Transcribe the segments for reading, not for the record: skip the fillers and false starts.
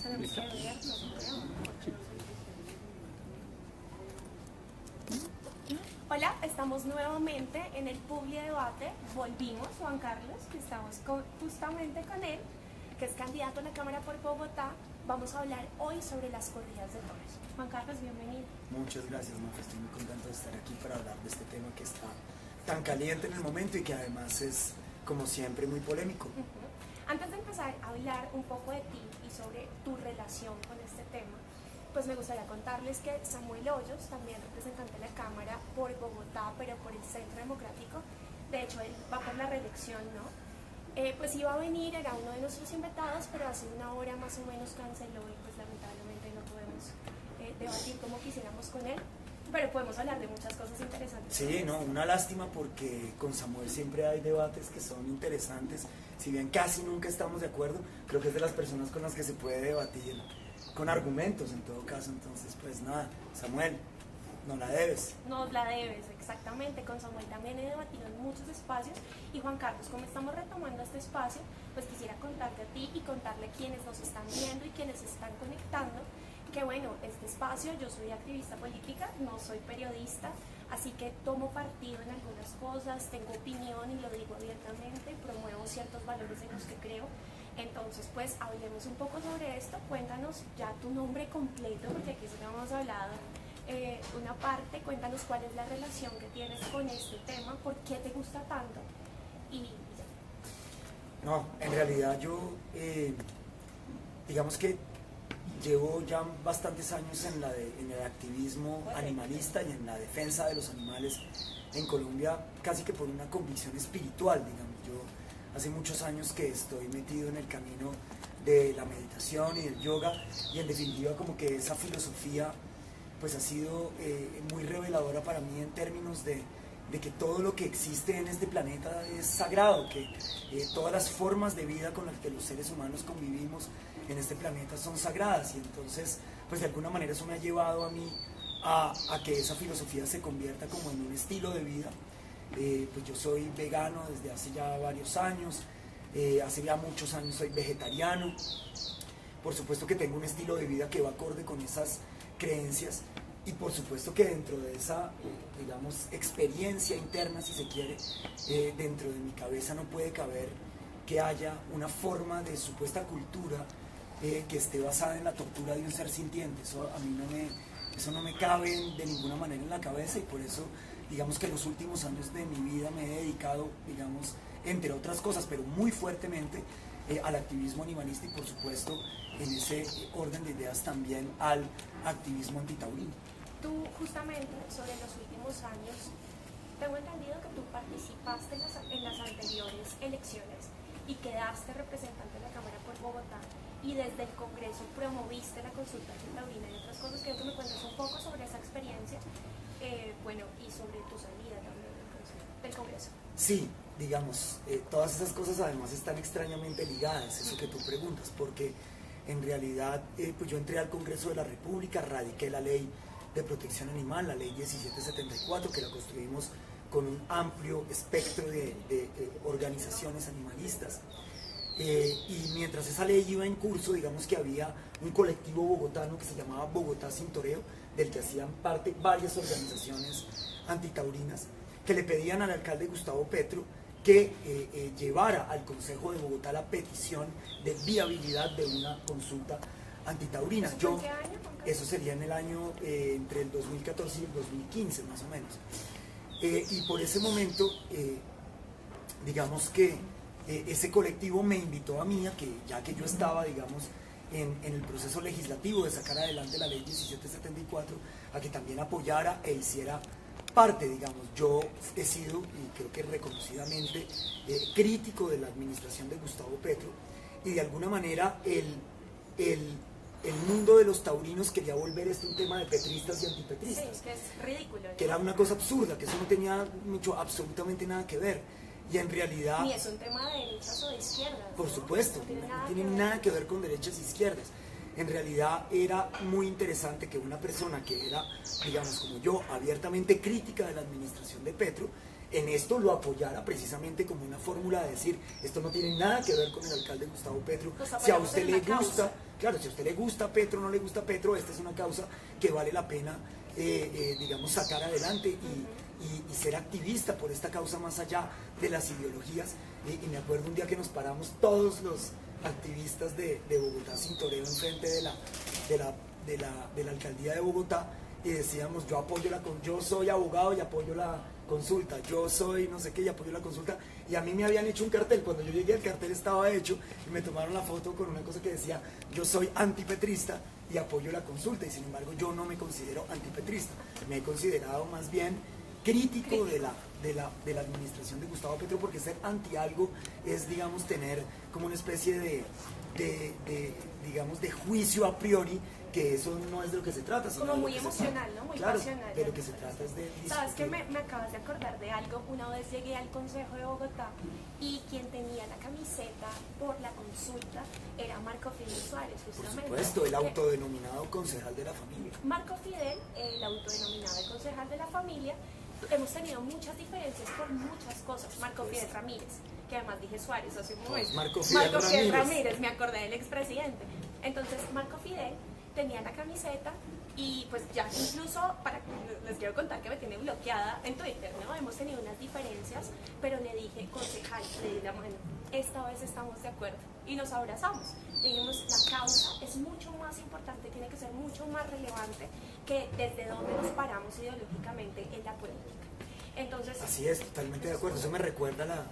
tenemos que ver, no creo. Hola, estamos nuevamente en el Publi Debate. Volvimos, Juan Carlos, que estamos justamente con él, que es candidato a la Cámara por Bogotá. Vamos a hablar hoy sobre las corridas de toros. Juan Carlos, bienvenido. Muchas gracias, Mafe. Estoy muy contento de estar aquí para hablar de este tema que está tan caliente en el momento y que además es, como siempre, muy polémico. Antes de empezar a hablar un poco de ti y sobre tu relación con este tema, pues me gustaría contarles que Samuel Hoyos, también representante de la Cámara por Bogotá, pero por el Centro Democrático, de hecho él va por la reelección, ¿no? Pues iba a venir, era uno de nuestros invitados, pero hace una hora más o menos canceló y pues lamentablemente no podemos debatir como quisiéramos con él, pero podemos hablar de muchas cosas interesantes. Sí, no, una lástima porque con Samuel siempre hay debates que son interesantes, si bien casi nunca estamos de acuerdo, creo que es de las personas con las que se puede debatir con argumentos en todo caso. Entonces pues nada, Samuel, no la debes. Nos la debes, exactamente. Con Samuel también he debatido en muchos espacios y Juan Carlos, como estamos retomando este espacio, pues quisiera contarte a ti y contarle a quienes nos están viendo y quienes se están conectando que bueno, este espacio, yo soy activista política, no soy periodista, así que tomo partido en algunas cosas, tengo opinión y lo digo abiertamente, promuevo ciertos valores en los que creo. Entonces pues hablemos un poco sobre esto. Cuéntanos ya tu nombre completo, porque aquí sí no hemos hablado una parte. Cuéntanos cuál es la relación que tienes con este tema, por qué te gusta tanto y ya. No, en realidad yo, digamos que llevo ya bastantes años en el activismo animalista y en la defensa de los animales en Colombia, casi que por una convicción espiritual, digamos. Yo hace muchos años que estoy metido en el camino de la meditación y del yoga, y en definitiva como que esa filosofía pues ha sido muy reveladora para mí en términos de que todo lo que existe en este planeta es sagrado, que todas las formas de vida con las que los seres humanos convivimos en este planeta son sagradas, y entonces pues de alguna manera eso me ha llevado a mí a que esa filosofía se convierta como en un estilo de vida. Pues yo soy vegano desde hace ya varios años, hace ya muchos años soy vegetariano. Por supuesto que tengo un estilo de vida que va acorde con esas creencias, y por supuesto que dentro de esa, digamos, experiencia interna, si se quiere, dentro de mi cabeza no puede caber que haya una forma de supuesta cultura que esté basada en la tortura de un ser sintiente. Eso a mí eso no me cabe de ninguna manera en la cabeza, y por eso digamos que en los últimos años de mi vida me he dedicado, digamos, entre otras cosas, pero muy fuertemente al activismo animalista, y por supuesto en ese orden de ideas también al activismo antitaurino. Tú justamente sobre los últimos años, tengo entendido que tú participaste en las anteriores elecciones y quedaste representante de la Cámara por Bogotá, y desde el Congreso promoviste la consulta antitaurina y otras cosas. Quiero que me cuentes un poco sobre esa experiencia, bueno, y sobre tu salida también del Congreso. Sí, digamos, todas esas cosas además están extrañamente ligadas, eso que tú preguntas, porque en realidad pues yo entré al Congreso de la República, radiqué la ley de protección animal, la ley 1774, que la construimos con un amplio espectro de organizaciones animalistas. Y mientras esa ley iba en curso, digamos que había un colectivo bogotano que se llamaba Bogotá Sin Toreo, del que hacían parte varias organizaciones antitaurinas, que le pedían al alcalde Gustavo Petro que llevara al Consejo de Bogotá la petición de viabilidad de una consulta antitaurina. ¿Eso fue en qué año? Eso sería en el año entre el 2014 y el 2015 más o menos. Y por ese momento, digamos que ese colectivo me invitó a mí, ya que yo estaba, digamos, en el proceso legislativo de sacar adelante la ley 1774, a que también apoyara e hiciera parte, digamos. Yo he sido, y creo que reconocidamente, crítico de la administración de Gustavo Petro, y de alguna manera el mundo de los taurinos quería volver esto un tema de petristas y antipetristas. Sí, que es ridículo, ¿no? Que era una cosa absurda, que eso no tenía absolutamente nada que ver. Y en realidad... Ni es un tema de derechas o de izquierdas. Por ¿no? supuesto, no tiene nada que ver con derechas e izquierdas. En realidad era muy interesante que una persona que era, digamos, como yo, abiertamente crítica de la administración de Petro, en esto lo apoyara precisamente como una fórmula de decir, esto no tiene nada que ver con el alcalde Gustavo Petro, si a usted le gusta, claro, si a usted le gusta Petro o no le gusta Petro, esta es una causa que vale la pena, digamos, sacar adelante y ser activista por esta causa más allá de las ideologías. Y me acuerdo un día que nos paramos todos los activistas de Bogotá sin toreo enfrente de la alcaldía de Bogotá y decíamos, yo soy abogado y apoyo la consulta, yo soy no sé qué y apoyo la consulta, y a mí me habían hecho un cartel. Cuando yo llegué el cartel estaba hecho y me tomaron la foto con una cosa que decía, yo soy antipetrista y apoyo la consulta, y sin embargo yo no me considero antipetrista, me he considerado más bien crítico de la administración de Gustavo Petro, porque ser anti algo es, digamos, tener como una especie digamos, de juicio a priori, que eso no es de lo que se trata. Como muy emocional, ¿no? Muy claro, pasional. de lo que se trata es de discutir. ¿Sabes qué? Me acabas de acordar de algo. Una vez llegué al Consejo de Bogotá y quien tenía la camiseta por la consulta era Marco Fidel Suárez, justamente. Por supuesto, el autodenominado concejal de la familia. Marco Fidel, el autodenominado concejal de la familia, hemos tenido muchas diferencias por muchas cosas. Marco Fidel Ramírez, que además dije Suárez hace un momento. Marco Fidel Ramírez, me acordé del expresidente. Entonces, Marco Fidel tenía la camiseta y pues ya incluso, les quiero contar que me tiene bloqueada en Twitter, ¿no? Hemos tenido unas diferencias, pero le dije, concejal, le di la mano, esta vez estamos de acuerdo y nos abrazamos. Dijimos, la causa es mucho más importante, tiene que ser mucho más relevante que desde donde nos paramos ideológicamente en la política. Entonces, así es, totalmente de acuerdo. Eso me recuerda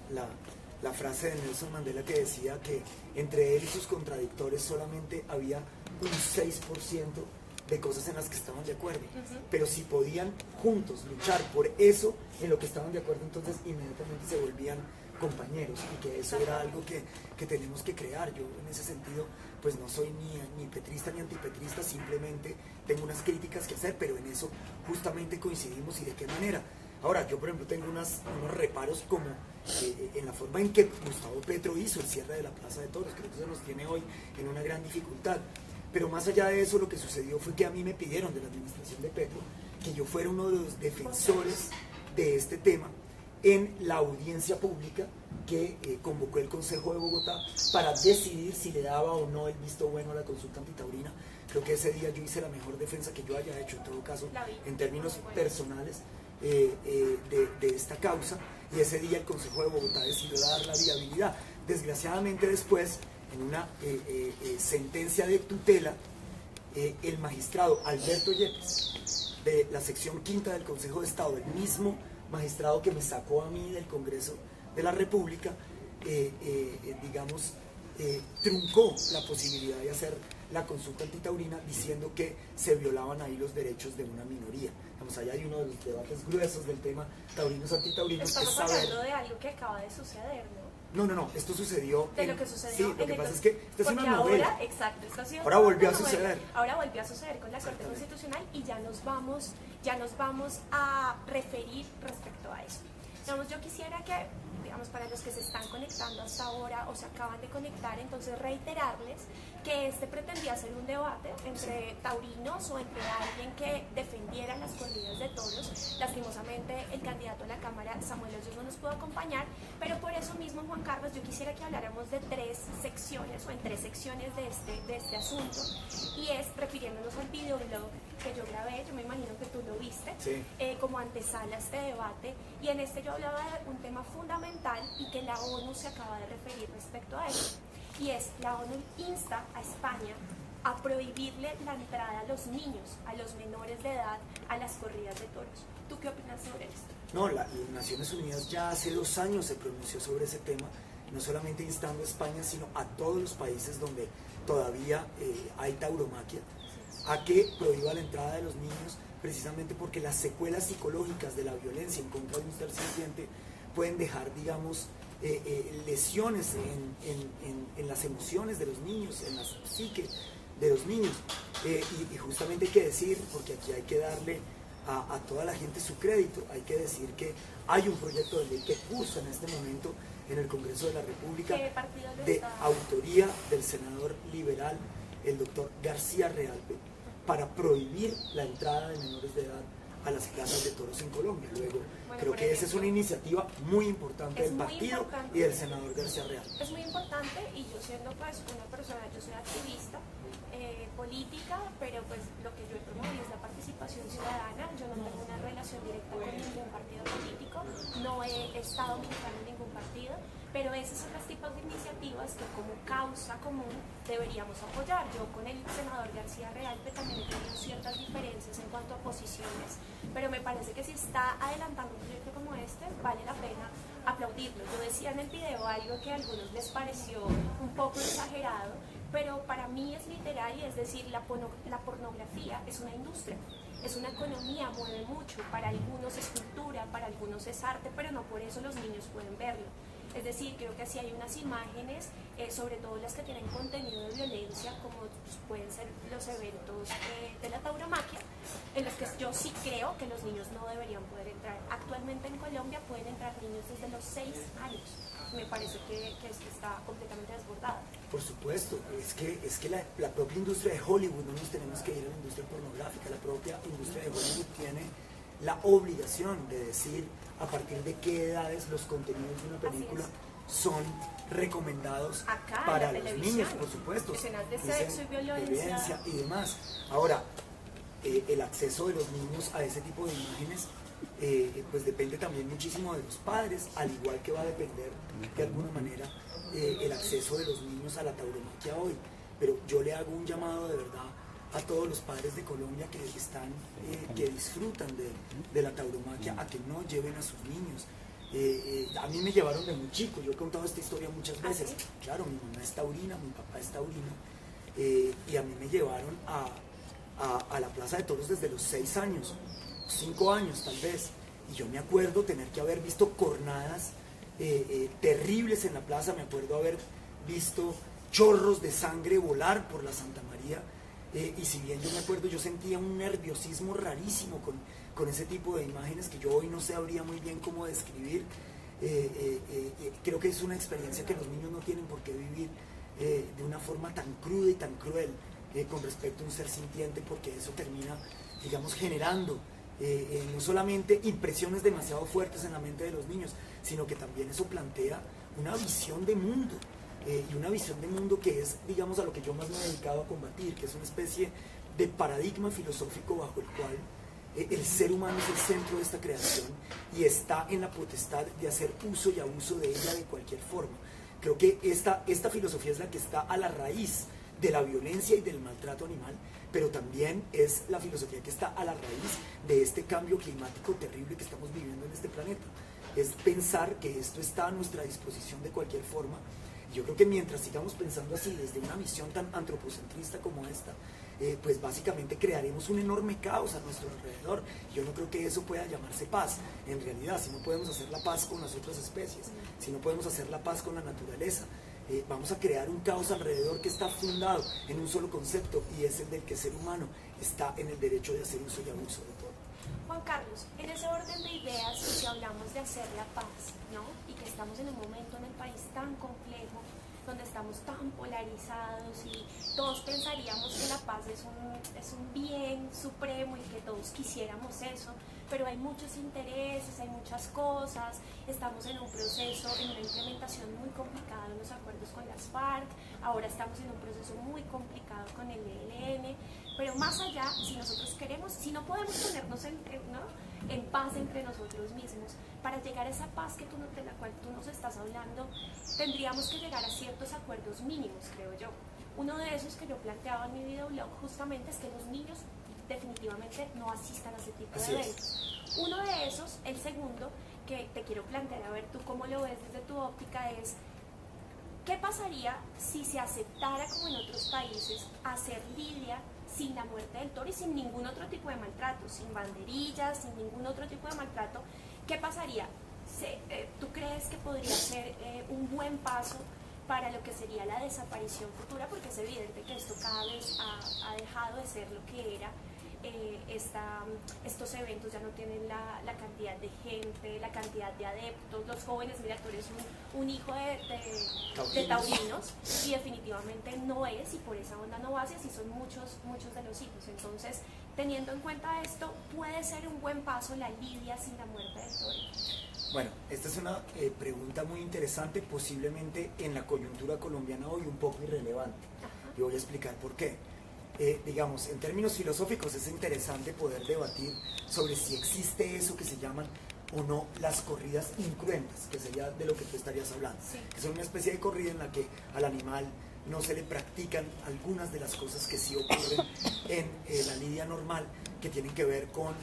la frase de Nelson Mandela que decía que entre él y sus contradictores solamente había un 6% de cosas en las que estaban de acuerdo, pero si podían juntos luchar por eso en lo que estaban de acuerdo, entonces inmediatamente se volvían compañeros, y que eso era algo que tenemos que crear. Yo en ese sentido pues no soy ni petrista ni antipetrista, simplemente tengo unas críticas que hacer, pero en eso justamente coincidimos. ¿Y de qué manera? Ahora, yo por ejemplo tengo unos reparos como en la forma en que Gustavo Petro hizo el cierre de la Plaza de Toros. Creo que eso nos tiene hoy en una gran dificultad. Pero más allá de eso, lo que sucedió fue que a mí me pidieron de la administración de Petro que yo fuera uno de los defensores de este tema en la audiencia pública que convocó el Consejo de Bogotá para decidir si le daba o no el visto bueno a la consulta antitaurina. Creo que ese día yo hice la mejor defensa que yo haya hecho, en todo caso, en términos personales, de esta causa, y ese día el Consejo de Bogotá decidió dar la viabilidad. Desgraciadamente después, en una sentencia de tutela, el magistrado Alberto Yepes, de la sección quinta del Consejo de Estado, el mismo magistrado que me sacó a mí del Congreso de la República, truncó la posibilidad de hacer la consulta antitaurina, diciendo que se violaban ahí los derechos de una minoría. Vamos, allá hay uno de los debates gruesos del tema taurinos antitaurinos. Estamos hablando de algo que acaba de suceder, ¿no? No, esto sucedió. De lo que sucedió. Sí, lo que pasa es que esto es una novela. Ahora, exacto, esto ha sido ahora volvió a novela. suceder. Ahora volvió a suceder con la Corte Constitucional y ya nos vamos a referir respecto a eso. Digamos, yo quisiera que, digamos, para los que se están conectando hasta ahora o se acaban de conectar, entonces reiterarles que pretendía ser un debate entre taurinos o entre alguien que defendiera las corridas de toros. Lastimosamente el candidato a la Cámara, Samuel Hoyos, no nos pudo acompañar, pero por eso mismo, Juan Carlos, yo quisiera que habláramos de tres secciones de este asunto, y es refiriéndonos al videoblog que yo grabé, yo me imagino que tú lo viste, sí, como antesala a este debate, y en este yo hablaba de un tema fundamental y que la ONU se acaba de referir respecto a eso, y es: la ONU insta a España a prohibirle la entrada a los niños, a los menores de edad, a las corridas de toros. ¿Tú qué opinas sobre esto? No, las Naciones Unidas ya hace 2 años se pronunció sobre ese tema, no solamente instando a España, sino a todos los países donde todavía hay tauromaquia, a que prohíba la entrada de los niños, precisamente porque las secuelas psicológicas de la violencia en contra de un ser sintiente pueden dejar, digamos, lesiones en las emociones de los niños, en la psique de los niños. Y justamente hay que decir, porque aquí hay que darle a toda la gente su crédito, hay que decir que hay un proyecto de ley que cursa en este momento en el Congreso de la República, de autoría del senador liberal, el doctor García Realpe, para prohibir la entrada de menores de edad a las plazas de toros en Colombia. Luego, Bueno, creo por que esa es ejemplo, una iniciativa muy importante es del muy partido importante. y del senador García Real. Es muy importante, y yo siendo pues una persona, yo soy activista política, pero pues lo que yo he promovido es la participación ciudadana. Yo no tengo una relación directa con ningún partido político, no he estado militando en ningún partido, pero esos son los tipos de iniciativas que como causa común deberíamos apoyar. Yo con el senador García Real también he tenido ciertas diferencias en cuanto a posiciones, pero me parece que si está adelantando un proyecto como este, vale la pena aplaudirlo. Yo decía en el video algo que a algunos les pareció un poco exagerado, pero para mí es literal, y es decir, la pornografía es una industria, es una economía, mueve mucho, para algunos es cultura, para algunos es arte, pero no por eso los niños pueden verlo. Es decir, creo que si hay unas imágenes, sobre todo las que tienen contenido de violencia, como pueden ser los eventos de la tauromaquia, en los que yo sí creo que los niños no deberían poder entrar. Actualmente en Colombia pueden entrar niños desde los 6 años. Me parece que esto está completamente desbordado. Por supuesto, es que la propia industria de Hollywood, no nos tenemos que ir a la industria pornográfica, la propia industria de Hollywood tiene la obligación de decir a partir de qué edades los contenidos de una película son recomendados acá, para los niños, por supuesto. Escenas de sexo y violencia y demás. Ahora, el acceso de los niños a ese tipo de imágenes pues depende también muchísimo de los padres, al igual que va a depender de alguna manera el acceso de los niños a la tauromaquia hoy. Pero yo le hago un llamado de verdad a todos los padres de Colombia que disfrutan de la tauromaquia, a que no lleven a sus niños. A mí me llevaron de muy chico, yo he contado esta historia muchas veces. Claro, mi mamá es taurina, mi papá es taurino, y a mí me llevaron a la plaza de toros desde los 6 años, 5 años tal vez, y yo me acuerdo tener que haber visto cornadas terribles en la plaza, me acuerdo haber visto chorros de sangre volar por la Santa María, y si bien yo me acuerdo, yo sentía un nerviosismo rarísimo con ese tipo de imágenes que yo hoy no sabría muy bien cómo describir. Creo que es una experiencia que los niños no tienen por qué vivir de una forma tan cruda y tan cruel con respecto a un ser sintiente, porque eso termina, digamos, generando no solamente impresiones demasiado fuertes en la mente de los niños, sino que también eso plantea una visión de mundo, y una visión de mundo que es, digamos, a lo que yo más me he dedicado a combatir, que es una especie de paradigma filosófico bajo el cual el ser humano es el centro de esta creación y está en la potestad de hacer uso y abuso de ella de cualquier forma. Creo que esta filosofía es la que está a la raíz de la violencia y del maltrato animal, pero también es la filosofía que está a la raíz de este cambio climático terrible que estamos viviendo en este planeta. Es pensar que esto está a nuestra disposición de cualquier forma. Yo creo que mientras sigamos pensando así, desde una visión tan antropocentrista como esta, pues básicamente crearemos un enorme caos a nuestro alrededor. Yo no creo que eso pueda llamarse paz, en realidad. Si no podemos hacer la paz con las otras especies, si no podemos hacer la paz con la naturaleza, vamos a crear un caos alrededor que está fundado en un solo concepto, y es el del que el ser humano está en el derecho de hacer uso y abuso de todo. Juan Carlos, en ese orden de ideas, si hablamos de hacer la paz, ¿no? Y que estamos en un momento en el país tan complejo, donde estamos tan polarizados y todos pensaríamos que la paz es un bien supremo y que todos quisiéramos eso, pero hay muchos intereses, hay muchas cosas, estamos en un proceso, en una implementación muy complicada en los acuerdos con las FARC, ahora estamos en un proceso muy complicado con el ELN, pero más allá, si nosotros queremos, si no podemos ponernos en paz entre nosotros mismos, para llegar a esa paz de la cual tú nos estás hablando, tendríamos que llegar a ciertos acuerdos mínimos, creo yo. Uno de esos que yo planteaba en mi videoblog justamente es que los niños definitivamente no asistan a ese tipo de eventos. Uno de esos, el segundo, que te quiero plantear, a ver tú cómo lo ves desde tu óptica, es ¿qué pasaría si se aceptara, como en otros países, hacer lidia sin la muerte del toro y sin ningún otro tipo de maltrato, sin banderillas, sin ningún otro tipo de maltrato? ¿Qué pasaría? ¿Tú crees que podría ser un buen paso para lo que sería la desaparición futura? Porque es evidente que esto cada vez ha dejado de ser lo que era, estos eventos ya no tienen la cantidad de gente, la cantidad de adeptos. Los jóvenes, mira, tú eres un hijo de taurinos y definitivamente no es, y por esa onda no vas, y así son muchos de los hijos. Entonces, teniendo en cuenta esto, puede ser un buen paso la lidia sin la muerte del toro. Bueno, esta es una pregunta muy interesante, posiblemente en la coyuntura colombiana hoy un poco irrelevante. Y voy a explicar por qué. Digamos, en términos filosóficos es interesante poder debatir sobre si existe eso que se llaman o no las corridas incruentas, que sería de lo que tú estarías hablando. Sí. Que son una especie de corrida en la que al animal no se le practican algunas de las cosas que sí ocurren en la lidia normal, que tienen que ver con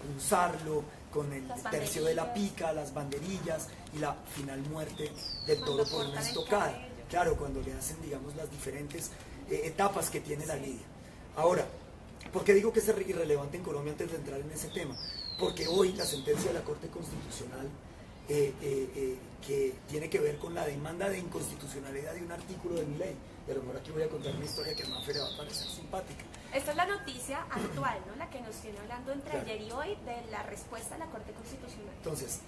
punzarlo, con el tercio de la pica, las banderillas y la final muerte del toro por una estocada. Claro, cuando le hacen, digamos, las diferentes etapas que tiene la lidia. Ahora, ¿por qué digo que es irrelevante en Colombia antes de entrar en ese tema? Porque hoy la sentencia de la Corte Constitucional que tiene que ver con la demanda de inconstitucionalidad de un artículo de mi ley, y a lo mejor aquí voy a contar una historia que a Mafe le va a parecer simpática. Esta es la noticia actual, ¿no? La que nos tiene hablando entre Claro. ayer y hoy de la respuesta de la Corte Constitucional. Entonces,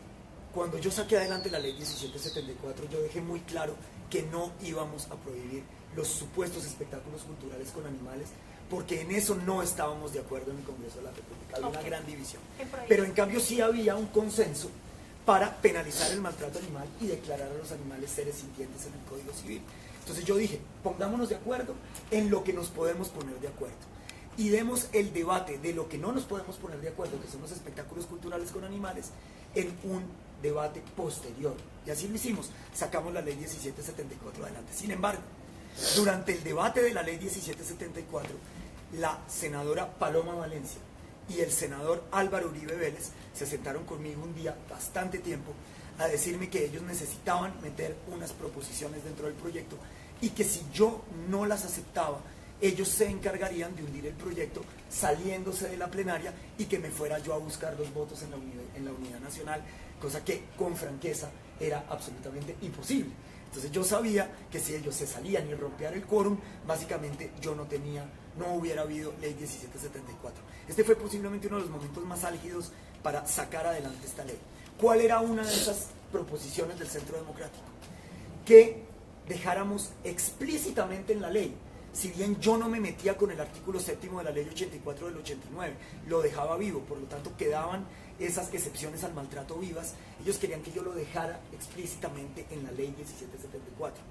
cuando yo saqué adelante la ley 1774, yo dejé muy claro que no íbamos a prohibir los supuestos espectáculos culturales con animales, porque en eso no estábamos de acuerdo en el Congreso de la República. Había una gran división. Pero en cambio sí había un consenso para penalizar el maltrato animal y declarar a los animales seres sintientes en el Código Civil. Entonces yo dije, pongámonos de acuerdo en lo que nos podemos poner de acuerdo. Y demos el debate de lo que no nos podemos poner de acuerdo, que son los espectáculos culturales con animales, en un debate posterior. Y así lo hicimos, sacamos la ley 1774 adelante. Sin embargo, durante el debate de la ley 1774, la senadora Paloma Valencia y el senador Álvaro Uribe Vélez se sentaron conmigo un día, bastante tiempo, a decirme que ellos necesitaban meter unas proposiciones dentro del proyecto y que si yo no las aceptaba, ellos se encargarían de hundir el proyecto saliéndose de la plenaria y que me fuera yo a buscar los votos en la unidad nacional, cosa que con franqueza era absolutamente imposible. Entonces yo sabía que si ellos se salían y rompían el quórum, básicamente yo no hubiera habido ley 1774. Este fue posiblemente uno de los momentos más álgidos para sacar adelante esta ley. ¿Cuál era una de esas proposiciones del Centro Democrático? Que dejáramos explícitamente en la ley, si bien yo no me metía con el artículo 7º de la ley 84 del 89, lo dejaba vivo, por lo tanto quedaban esas excepciones al maltrato vivas, ellos querían que yo lo dejara explícitamente en la ley 1774.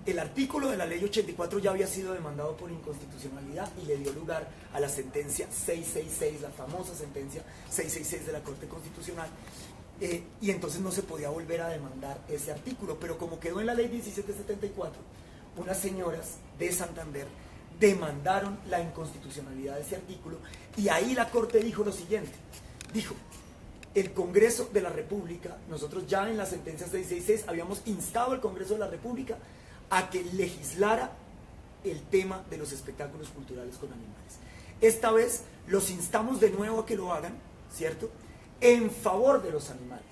El artículo de la ley 84 ya había sido demandado por inconstitucionalidad y le dio lugar a la sentencia 666, la famosa sentencia 666 de la Corte Constitucional, y entonces no se podía volver a demandar ese artículo, pero como quedó en la ley 1774, unas señoras de Santander demandaron la inconstitucionalidad de ese artículo y ahí la Corte dijo lo siguiente, dijo, el Congreso de la República, nosotros ya en la sentencia 666 habíamos instado al Congreso de la República a que legislara el tema de los espectáculos culturales con animales. Esta vez los instamos de nuevo a que lo hagan, ¿cierto?, en favor de los animales.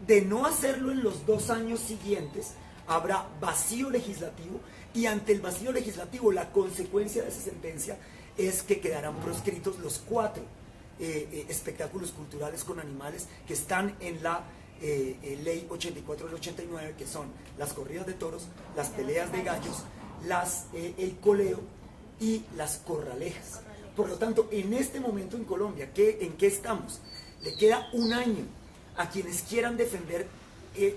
De no hacerlo en los 2 años siguientes, habrá vacío legislativo y ante el vacío legislativo la consecuencia de esa sentencia es que quedarán proscritos los 4 espectáculos culturales con animales que están en la ley 84 del 89, que son las corridas de toros, las peleas de gallos, el coleo y las corralejas. Por lo tanto, en este momento en Colombia, ¿en qué estamos? Le queda 1 año a quienes quieran defender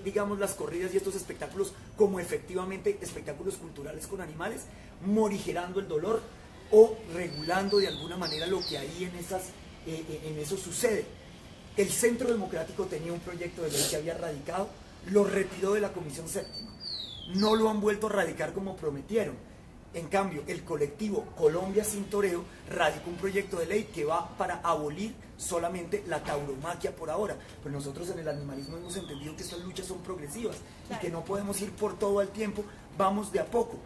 digamos, las corridas y estos espectáculos como efectivamente espectáculos culturales con animales, morigerando el dolor o regulando de alguna manera lo que ahí en eso sucede. El Centro Democrático tenía un proyecto de ley que había radicado, lo retiró de la Comisión Séptima, no lo han vuelto a radicar como prometieron. En cambio, el colectivo Colombia Sin Toreo radicó un proyecto de ley que va para abolir solamente la tauromaquia por ahora. Pues nosotros en el animalismo hemos entendido que estas luchas son progresivas y que no podemos ir por todo al tiempo, vamos de a poco.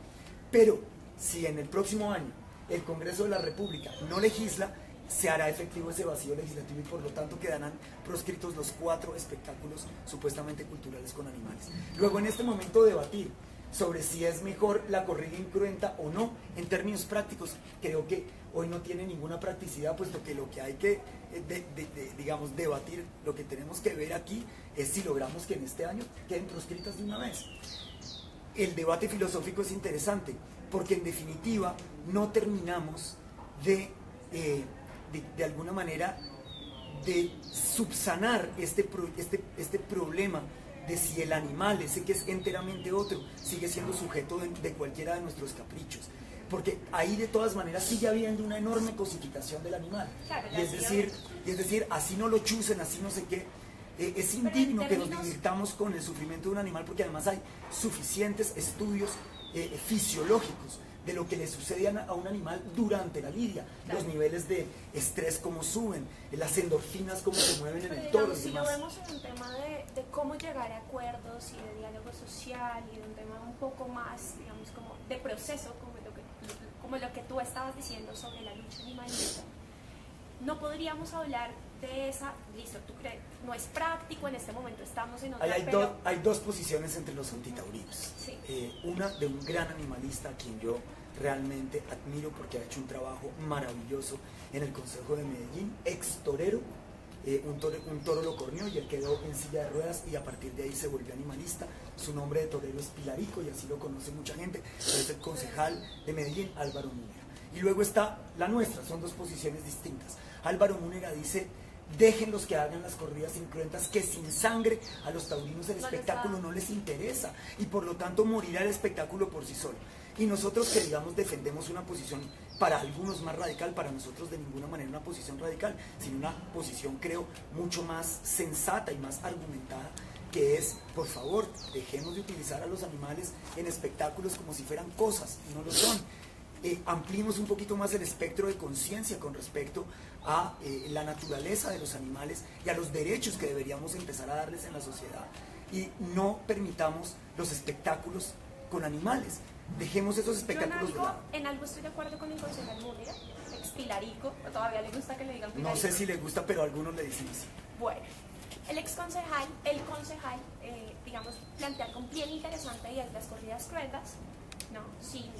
Pero si en el próximo año el Congreso de la República no legisla, se hará efectivo ese vacío legislativo y por lo tanto quedarán proscritos los 4 espectáculos supuestamente culturales con animales. Luego en este momento debatir sobre si es mejor la corrida incruenta o no. En términos prácticos, creo que hoy no tiene ninguna practicidad, puesto que lo que hay que, digamos, debatir, lo que tenemos que ver aquí es si logramos que en este año queden proscritas de una vez. El debate filosófico es interesante, porque en definitiva no terminamos de alguna manera, de subsanar este problema de si el animal, ese que es enteramente otro, sigue siendo sujeto de cualquiera de nuestros caprichos. Porque ahí de todas maneras sigue habiendo una enorme cosificación del animal. Claro, y es decir, así no lo chusen, así no sé qué. Es indigno que nos divirtamos con el sufrimiento de un animal, porque además hay suficientes estudios fisiológicos de lo que le sucede a un animal durante la lidia, claro. Los niveles de estrés como suben, las endorfinas como se mueven en el toro. Si lo vemos en un tema de cómo llegar a acuerdos y de diálogo social y de un tema un poco más, digamos, como de proceso, como lo que tú estabas diciendo sobre la lucha animalista, no podríamos hablar de esa, listo, tú crees, no es práctico, en este momento estamos en otra, hay dos posiciones entre los antitaurinos. Sí. Una de un gran animalista a quien yo realmente admiro porque ha hecho un trabajo maravilloso en el Consejo de Medellín, ex torero, un toro lo corneó y él quedó en silla de ruedas y a partir de ahí se volvió animalista. Su nombre de torero es Pilarico y así lo conoce mucha gente, pero es el concejal de Medellín, Álvaro Múnera. Y luego está la nuestra, son dos posiciones distintas. Álvaro Múnera dice: déjenlos que hagan las corridas incruentas, que sin sangre a los taurinos el espectáculo no les interesa y por lo tanto morirá el espectáculo por sí solo. Y nosotros, que digamos defendemos una posición para algunos más radical, para nosotros de ninguna manera una posición radical, sino una posición, creo, mucho más sensata y más argumentada, que es, por favor, dejemos de utilizar a los animales en espectáculos como si fueran cosas, y no lo son. Ampliemos un poquito más el espectro de conciencia con respecto a la naturaleza de los animales y a los derechos que deberíamos empezar a darles en la sociedad, y no permitamos los espectáculos con animales. Dejemos esos espectáculos de lado. En algo estoy de acuerdo con el concejal Múnera, ex Pilarico, todavía le gusta que le digan Pilarico. No sé si le gusta, pero algunos le dicen así. Bueno, el concejal, digamos, plantea algo bien interesante y es las corridas cruentas, ¿no? Sin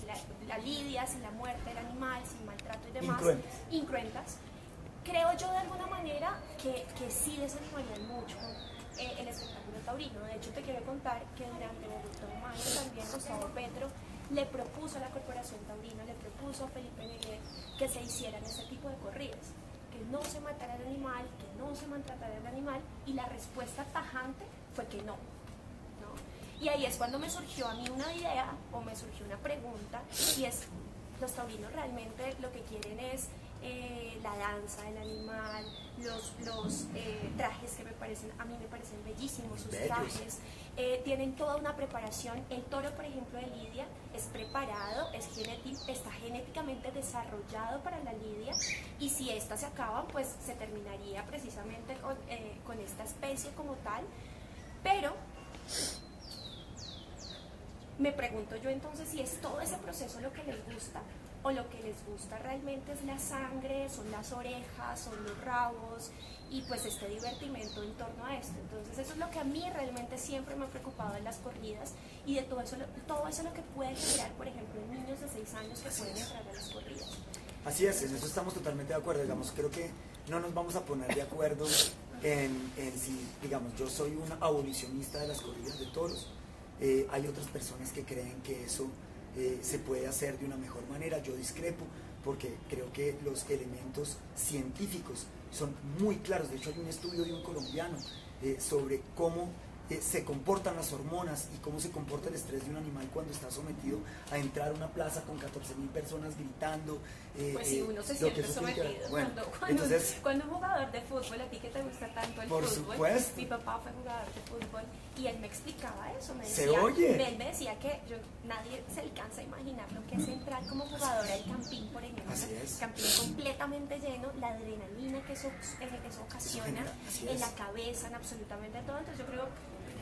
la lidia, sin la muerte del animal, sin maltrato y demás. Incruentas. Creo yo de alguna manera que sí desanimarían mucho el espectáculo taurino. De hecho, te quiero contar que durante Bogotá Humano también Gustavo Petro le propuso a la Corporación Taurina, le propuso a Felipe Neguet que se hicieran ese tipo de corridas, que no se matara el animal, que no se maltratara el animal, y la respuesta tajante fue que no. Y ahí es cuando me surgió a mí una idea, o me surgió una pregunta, y es, los taurinos realmente lo que quieren es la danza del animal, los trajes que a mí me parecen bellísimos, sus trajes, tienen toda una preparación. El toro, por ejemplo, de lidia es preparado, está genéticamente desarrollado para la lidia, y si estas se acaban, pues se terminaría precisamente con esta especie como tal. Pero me pregunto yo entonces si es todo ese proceso lo que les gusta, o lo que les gusta realmente es la sangre, son las orejas, son los rabos, y pues este divertimento en torno a esto. Entonces eso es lo que a mí realmente siempre me ha preocupado en las corridas, y de todo eso lo que puede generar, por ejemplo, en niños de 6 años que pueden entrar a las corridas. Así es, en eso estamos totalmente de acuerdo. Digamos, creo que no nos vamos a poner de acuerdo en si, digamos, yo soy un abolicionista de las corridas de toros. Hay otras personas que creen que eso se puede hacer de una mejor manera. Yo discrepo, porque creo que los elementos científicos son muy claros. De hecho, hay un estudio de un colombiano sobre cómo se comportan las hormonas y cómo se comporta el estrés de un animal cuando está sometido a entrar a una plaza con 14.000 personas gritando. Pues si uno se siente sometido. Bueno, cuando un jugador de fútbol, a ti que te gusta tanto el por fútbol, supuesto. Mi papá fue jugador de fútbol y él me explicaba eso, él me decía que nadie se alcanza a imaginar lo que es entrar como jugador al Campín, por ejemplo. Campín completamente lleno, la adrenalina que eso ocasiona en la cabeza, en absolutamente todo. Entonces yo creo,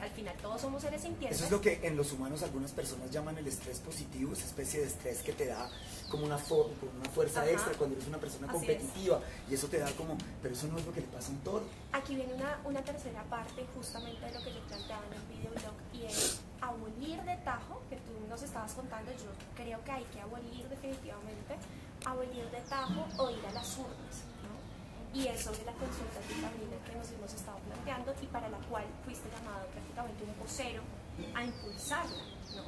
al final todos somos seres sintientes. Eso es lo que en los humanos algunas personas llaman el estrés positivo, esa especie de estrés que te da como una fuerza Ajá. extra cuando eres una persona Así competitiva, y eso te da como, pero eso no es lo que le pasa a un toro. Aquí viene una tercera parte justamente de lo que yo planteaba en el videoblog, y es abolir de tajo, que tú nos estabas contando. Yo creo que hay que abolir definitivamente, abolir de tajo o ir a las urnas, ¿no? Y es sobre la consulta antitaurina que nos hemos estado planteando y para la cual fuiste llamado prácticamente un vocero a impulsarla, ¿no?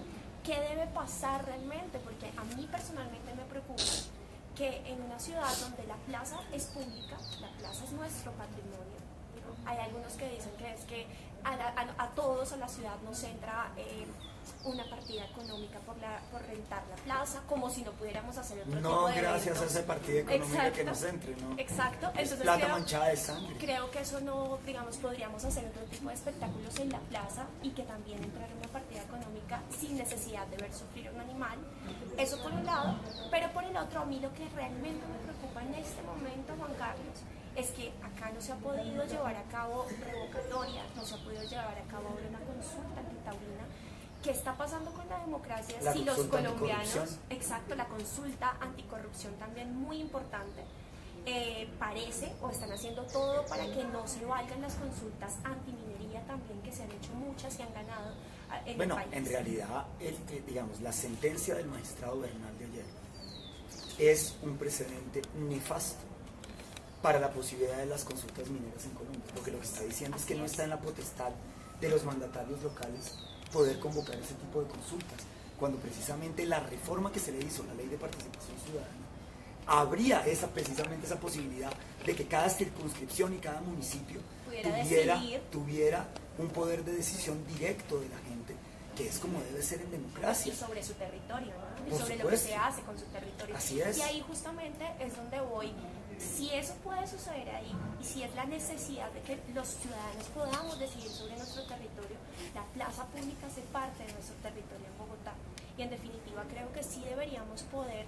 ¿Qué debe pasar realmente? Porque a mí personalmente me preocupa que en una ciudad donde la plaza es pública, la plaza es nuestro patrimonio, ¿no? Hay algunos que dicen que es que a todos a la ciudad nos entra una partida económica por rentar la plaza, como si no pudiéramos hacer otro No, tipo de gracias eventos. a esa partida económica Exacto, que nos entre, ¿no? Exacto, Es entonces plata manchada de sangre. creo que eso no, digamos, podríamos hacer otro tipo de espectáculos en la plaza y que también entrara una partida económica sin necesidad de ver sufrir a un animal. Eso por un lado, pero por el otro, a mí lo que realmente me preocupa en este momento, Juan Carlos, es que acá no se ha podido llevar a cabo revocatorias, no se ha podido llevar a cabo ahora una consulta antitaurina. ¿Qué está pasando con la democracia? La Si los consulta colombianos, anticorrupción. exacto, la consulta anticorrupción también muy importante, parece o están haciendo todo para que no se valgan las consultas antiminería también, que se han hecho muchas y han ganado en Bueno, el país. en realidad, digamos, la sentencia del magistrado Bernal de ayer es un precedente nefasto para la posibilidad de las consultas mineras en Colombia, porque lo que está diciendo es que no está en la potestad de los mandatarios locales poder convocar ese tipo de consultas, cuando precisamente la reforma que se le hizo, la ley de participación ciudadana, abría precisamente esa posibilidad de que cada circunscripción y cada municipio tuviera un poder de decisión directo de la gente, que es como debe ser en democracia. Y sobre su territorio, ¿no? Y Por sobre supuesto. lo que se hace con su territorio. Así es. Y ahí justamente es donde voy. Si eso puede suceder ahí, y si es la necesidad de que los ciudadanos podamos decidir sobre nuestro territorio, la plaza pública hace parte de nuestro territorio en Bogotá. Y en definitiva creo que sí deberíamos poder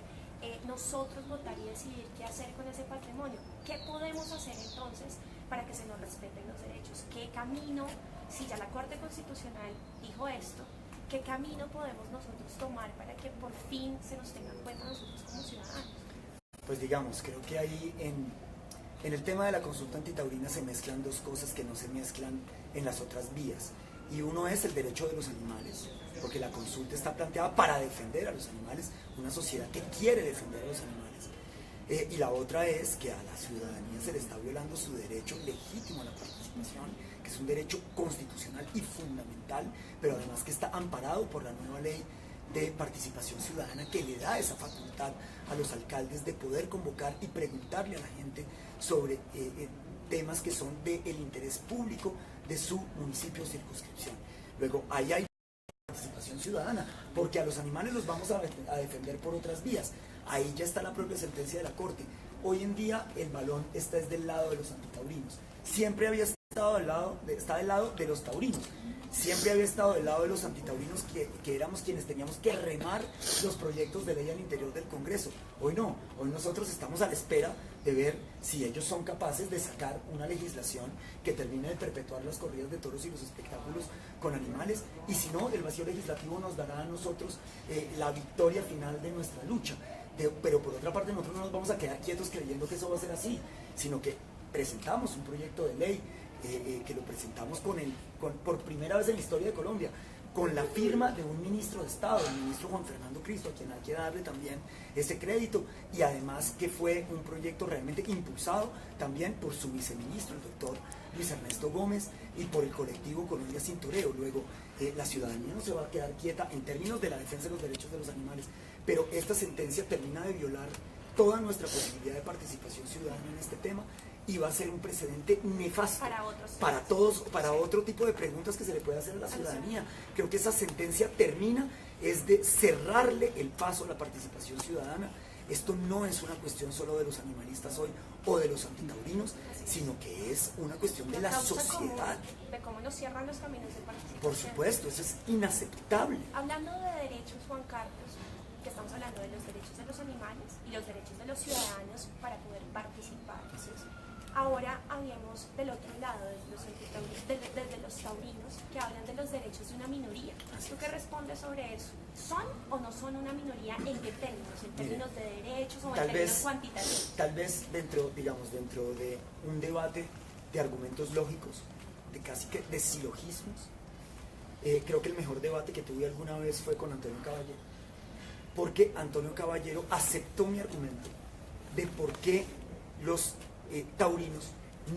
nosotros votar y decidir qué hacer con ese patrimonio. ¿Qué podemos hacer entonces para que se nos respeten los derechos? ¿Qué camino, si ya la Corte Constitucional dijo esto, qué camino podemos nosotros tomar para que por fin se nos tenga en cuenta nosotros como ciudadanos? Pues digamos, creo que ahí en el tema de la consulta antitaurina se mezclan dos cosas que no se mezclan en las otras vías. Y uno es el derecho de los animales, porque la consulta está planteada para defender a los animales, una sociedad que quiere defender a los animales. Y la otra es que a la ciudadanía se le está violando su derecho legítimo a la participación, que es un derecho constitucional y fundamental, pero además que está amparado por la nueva ley de participación ciudadana que le da esa facultad a los alcaldes de poder convocar y preguntarle a la gente sobre temas que son del interés público de su municipio o circunscripción. Luego, ahí hay participación ciudadana, porque a los animales los vamos a defender por otras vías. Ahí ya está la propia sentencia de la Corte. Hoy en día el balón está del lado de los antitaurinos. Siempre había estado está del lado de los taurinos. Siempre había estado del lado de los antitaurinos que éramos quienes teníamos que remar los proyectos de ley al interior del Congreso. Hoy no, hoy nosotros estamos a la espera de ver si ellos son capaces de sacar una legislación que termine de perpetuar las corridas de toros y los espectáculos con animales, y si no, el vacío legislativo nos dará a nosotros la victoria final de nuestra lucha. Pero por otra parte, nosotros no nos vamos a quedar quietos creyendo que eso va a ser así, sino que presentamos un proyecto de ley que lo presentamos por primera vez en la historia de Colombia, con la firma de un ministro de Estado, el ministro Juan Fernando Cristo, a quien hay que darle también ese crédito, y además que fue un proyecto realmente impulsado también por su viceministro, el doctor Luis Ernesto Gómez, y por el colectivo Colombia Sin Toreo. Luego, la ciudadanía no se va a quedar quieta en términos de la defensa de los derechos de los animales, pero esta sentencia termina de violar toda nuestra posibilidad de participación ciudadana en este tema, y va a ser un precedente nefasto para otro tipo de preguntas que se le puede hacer a la ciudadanía. Creo que esa sentencia termina de cerrarle el paso a la participación ciudadana. Esto no es una cuestión solo de los animalistas hoy o de los antitaurinos, sino que es una cuestión de la sociedad. De cómo nos cierran los caminos de participación. Por supuesto, eso es inaceptable. Hablando de derechos, Juan Carlos, que estamos hablando de los derechos de los animales y los derechos de los ciudadanos para poder participar. ahora hablemos del otro lado, desde los taurinos, que hablan de los derechos de una minoría. ¿Tú qué respondes sobre eso? ¿Son o no son una minoría? ¿En qué términos? ¿En términos de derechos o en términos cuantitativos? Tal vez dentro de un debate de argumentos lógicos, de casi que de silogismos, creo que el mejor debate que tuve alguna vez fue con Antonio Caballero, porque Antonio Caballero aceptó mi argumento de por qué los taurinos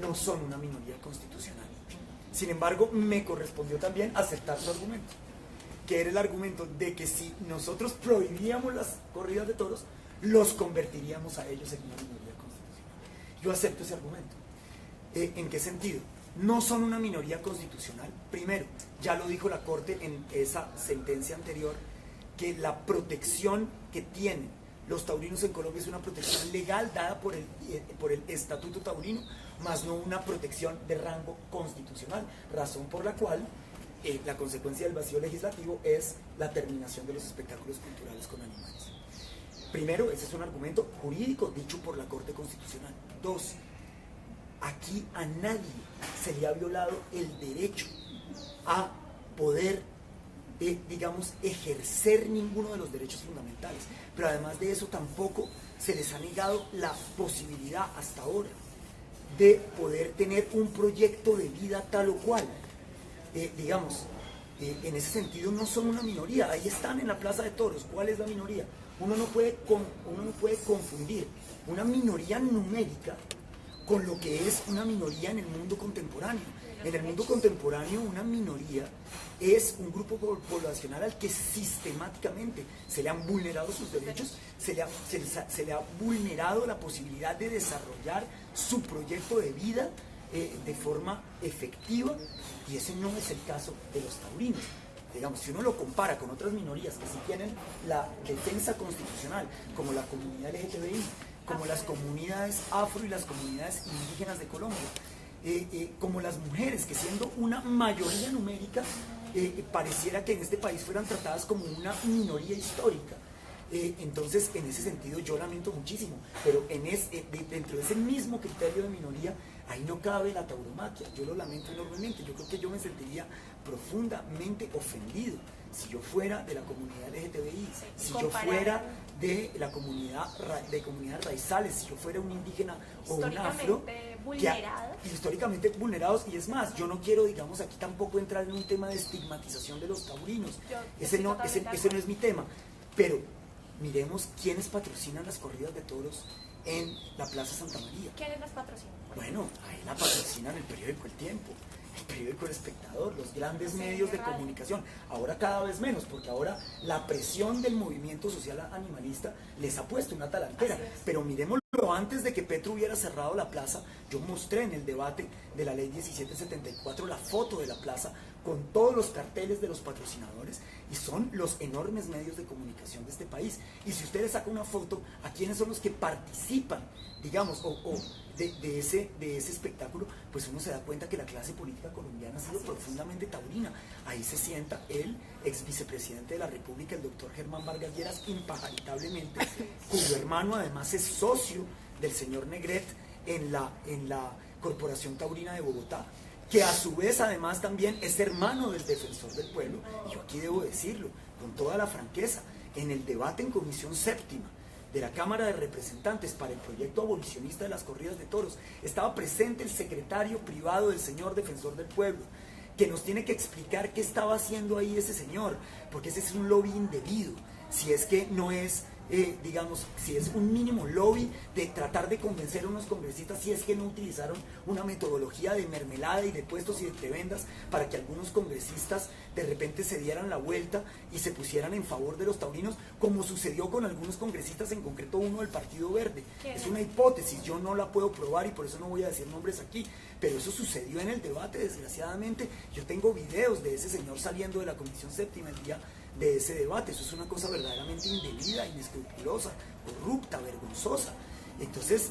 no son una minoría constitucional. Sin embargo, me correspondió también aceptar su argumento, que era el argumento de que si nosotros prohibíamos las corridas de toros, los convertiríamos a ellos en una minoría constitucional. Yo acepto ese argumento. ¿En qué sentido? No son una minoría constitucional. Primero, ya lo dijo la Corte en esa sentencia anterior, que la protección que tienen los taurinos en Colombia es una protección legal dada por el Estatuto Taurino, más no una protección de rango constitucional, razón por la cual la consecuencia del vacío legislativo es la terminación de los espectáculos culturales con animales. Primero, ese es un argumento jurídico dicho por la Corte Constitucional. Dos, aquí a nadie se le ha violado el derecho a poder, ejercer ninguno de los derechos fundamentales. Pero además de eso, tampoco se les ha negado la posibilidad hasta ahora de poder tener un proyecto de vida tal o cual. En ese sentido no son una minoría. Ahí están en la Plaza de Toros. ¿Cuál es la minoría? Uno no puede confundir una minoría numérica con lo que es una minoría en el mundo contemporáneo. En el mundo contemporáneo, una minoría es un grupo poblacional al que sistemáticamente se le han vulnerado sus derechos, se le ha vulnerado la posibilidad de desarrollar su proyecto de vida de forma efectiva, y ese no es el caso de los taurinos. Si uno lo compara con otras minorías que sí tienen la defensa constitucional, como la comunidad LGTBI, como las comunidades afro y las comunidades indígenas de Colombia, como las mujeres, que siendo una mayoría numérica, pareciera que en este país fueran tratadas como una minoría histórica. Entonces, en ese sentido, yo lamento muchísimo, pero dentro de ese mismo criterio de minoría, ahí no cabe la tauromaquia. Yo lo lamento enormemente. Yo creo que yo me sentiría profundamente ofendido si yo fuera de la comunidad LGTBI, si yo fuera de la comunidades raizales, si yo fuera un indígena o un afro, históricamente vulnerados. Y es más, yo no quiero, aquí tampoco entrar en un tema de estigmatización de los taurinos. Ese no es mi tema. Pero miremos quiénes patrocinan las corridas de toros en la Plaza Santa María. ¿Quiénes las patrocinan? Bueno, ahí la patrocinan el periódico El Tiempo, el periódico El Espectador, los grandes medios de comunicación. Ahora cada vez menos, porque ahora la presión del movimiento social animalista les ha puesto una talantera. Pero miremoslo, antes de que Petro hubiera cerrado la plaza, yo mostré en el debate de la ley 1774 la foto de la plaza con todos los carteles de los patrocinadores, y son los enormes medios de comunicación de este país. Y si ustedes sacan una foto, ¿a quiénes son los que participan, de ese espectáculo? Pues uno se da cuenta que la clase política colombiana ha sido profundamente taurina. Ahí se sienta el ex vicepresidente de la República, el doctor Germán Vargas Lleras, impajaritablemente, cuyo hermano además es socio del señor Negret en la Corporación Taurina de Bogotá, que a su vez además también es hermano del defensor del pueblo. Y yo aquí debo decirlo con toda la franqueza: en el debate en Comisión Séptima de la Cámara de Representantes para el proyecto abolicionista de las corridas de toros, estaba presente el secretario privado del señor defensor del pueblo, que nos tiene que explicar qué estaba haciendo ahí ese señor, porque ese es un lobby indebido, si es que no es, si es un mínimo lobby de tratar de convencer a unos congresistas, si es que no utilizaron una metodología de mermelada y de puestos y de prebendas para que algunos congresistas de repente se dieran la vuelta y se pusieran en favor de los taurinos, como sucedió con algunos congresistas, en concreto uno del Partido Verde. Es una hipótesis, yo no la puedo probar y por eso no voy a decir nombres aquí, pero eso sucedió en el debate, desgraciadamente. Yo tengo videos de ese señor saliendo de la Comisión Séptima el día de ese debate. Eso es una cosa verdaderamente indebida, inescrupulosa, corrupta, vergonzosa. Entonces,